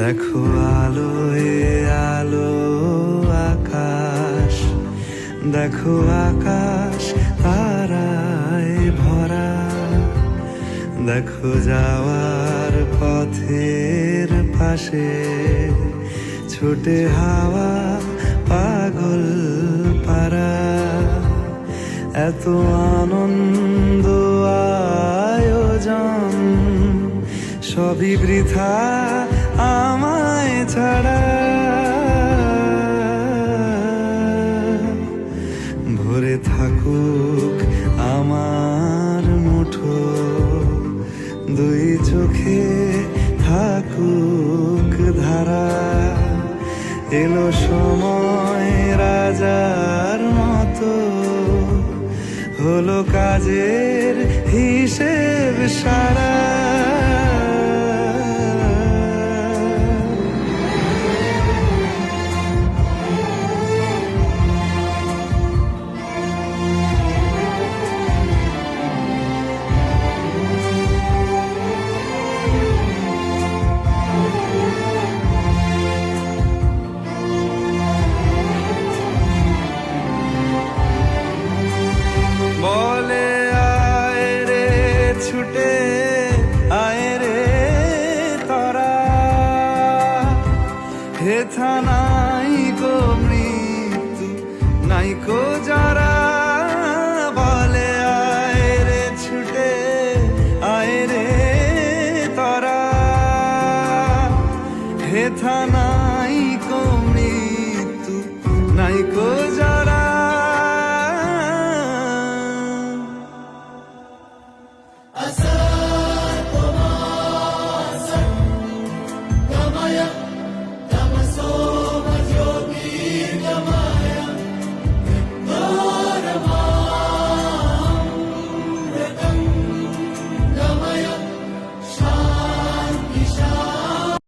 দেখো আলোয় আলো আকাশ, দেখো আকাশ তারায় ভরা, দেখো যাওয়ার পথের পাশে ছোটে হাওয়া পাগল পারা। এত আনন্দ আয়োজন সবই বৃথা আমায় ছাড়া। ভরে থাকুক আমার মুঠো, দুই চোখে থাকুক ধারা। এলো সময় রাজার মতো, হলো কাজের হিসেব সারা। বলে আয় রে ছুটে আয় রে তারা, হেথা নাই গো মৃত্যু নাই কো যারা। বলে আয় রে ছুটে আয় রে তারা, হেথা নাই কো মৃত্যু নাই কো যারা।